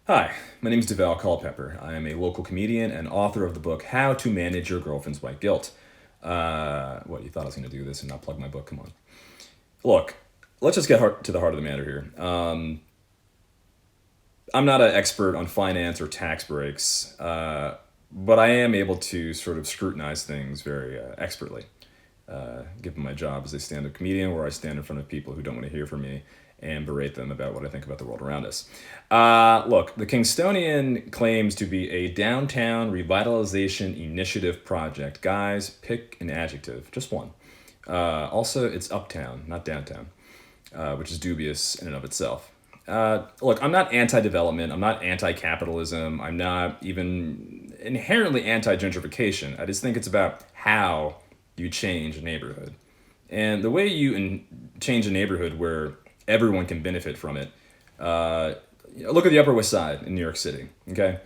Hi, my name is Duval Culpepper. I am a local comedian and author of the book How to Manage Your Girlfriend's White Guilt. What, you thought I was going to do this and not plug my book? Come on. Look, let's just get to the heart of the matter here. I'm not an expert on finance or tax breaks, but I am able to sort of scrutinize things very expertly, given my job as a stand up comedian, where I stand in front of people who don't want to hear from me and berate them about what I think about the world around us. Look, the Kingstonian claims to be a downtown revitalization initiative project. Guys, pick an adjective, just one. Also, it's uptown, not downtown, which is dubious in and of itself. Look, I'm not anti-development. I'm not anti-capitalism. I'm not even inherently anti-gentrification. I just think it's about how you change a neighborhood. And the way you change a neighborhood where everyone can benefit from it. Look at the Upper West Side in New York City. Okay,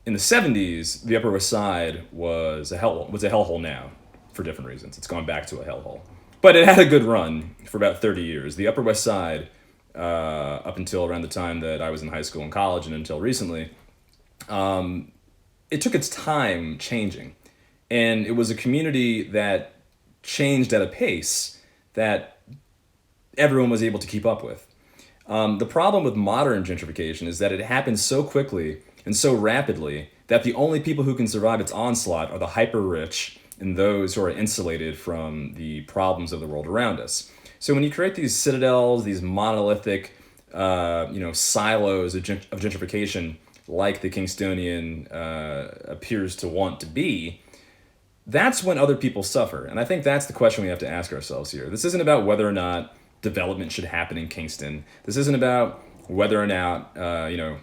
in the '70s, the Upper West Side was a hellhole now, for different reasons. It's gone back to a hellhole, but it had a good run for about 30 years. The Upper West Side, up until around the time that I was in high school and college, and until recently, it took its time changing, and it was a community that changed at a pace that everyone was able to keep up with. The problem with modern gentrification is that it happens so quickly and so rapidly that the only people who can survive its onslaught are the hyper rich and those who are insulated from the problems of the world around us. So when you create these citadels, these monolithic, silos of gentrification, like the Kingstonian appears to want to be, that's when other people suffer. And I think that's the question we have to ask ourselves here. This isn't about whether or not development should happen in Kingston. This isn't about whether or not the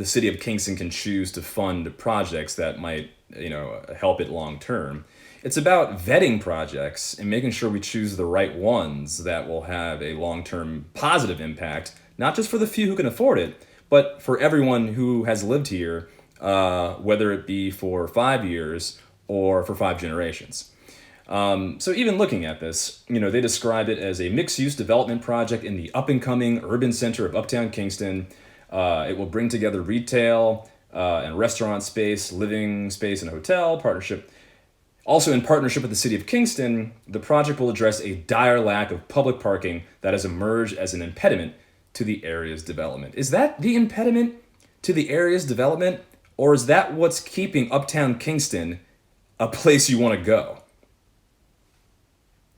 city of Kingston can choose to fund projects that might help it long term. It's about vetting projects and making sure we choose the right ones that will have a long term positive impact, not just for the few who can afford it, but for everyone who has lived here, whether it be for 5 years or for 5 generations. So even looking at this, they describe it as a mixed-use development project in the up-and-coming urban center of Uptown Kingston. It will bring together retail and restaurant space, living space, and hotel partnership. Also, in partnership with the city of Kingston, the project will address a dire lack of public parking that has emerged as an impediment to the area's development. Is that the impediment to the area's development, or is that what's keeping Uptown Kingston a place you want to go?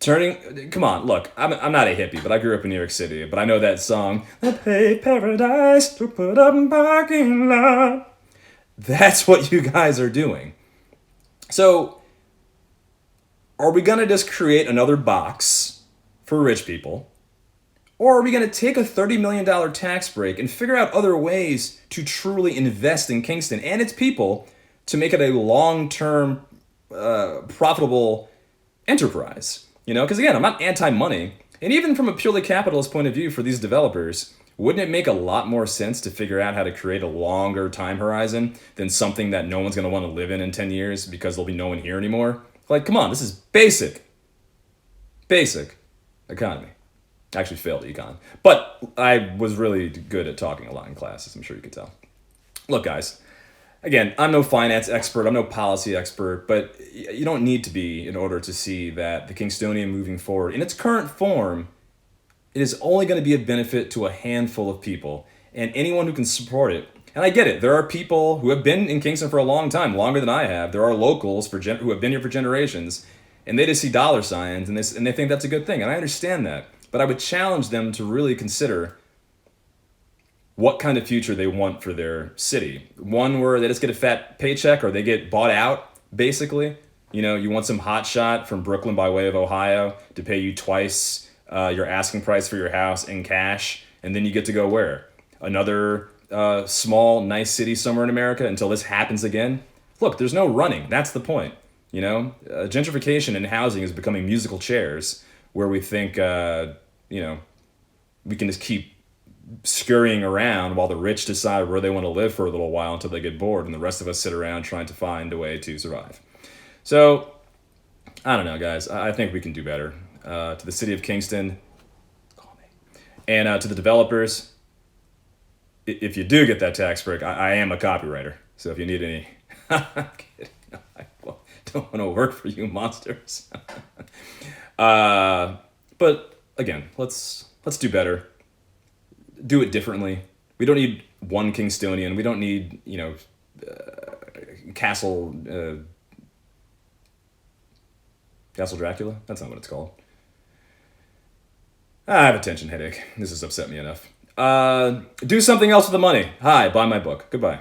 Come on, look, I'm not a hippie, but I grew up in New York City, but I know that song, I pay paradise to put up in parking lot. That's what you guys are doing. So, are we going to just create another box for rich people? Or are we going to take a $30 million tax break and figure out other ways to truly invest in Kingston and its people to make it a long-term, profitable enterprise? Because again, I'm not anti-money. And even from a purely capitalist point of view for these developers, wouldn't it make a lot more sense to figure out how to create a longer time horizon than something that no one's going to want to live in 10 years because there'll be no one here anymore? Like, come on, this is basic economy. I actually failed econ. But I was really good at talking a lot in classes, I'm sure you could tell. Look, guys, again, I'm no finance expert, I'm no policy expert, but you don't need to be in order to see that the Kingstonian moving forward in its current form, it is only going to be a benefit to a handful of people and anyone who can support it. And I get it. There are people who have been in Kingston for a long time, longer than I have. There are locals who have been here for generations, and they just see dollar signs and they think that's a good thing. And I understand that. But I would challenge them to really consider what kind of future they want for their city. One where they just get a fat paycheck or they get bought out, basically. You want some hotshot from Brooklyn by way of Ohio to pay you twice your asking price for your house in cash, and then you get to go where? Another small, nice city somewhere in America until this happens again? Look, there's no running. That's the point. Gentrification in housing is becoming musical chairs where we think, we can just keep scurrying around while the rich decide where they want to live for a little while until they get bored, and the rest of us sit around trying to find a way to survive. So, I don't know, guys. I think we can do better. To the city of Kingston, call me. And to the developers, if you do get that tax break, I am a copywriter. So if you need any, I'm kidding. No, I don't want to work for you monsters. But again, let's do better. Do it differently. We don't need one Kingstonian. We don't need Castle Castle Dracula. That's not what it's called. I have a tension headache. This has upset me enough. Do something else with the money. Hi, buy my book. Goodbye.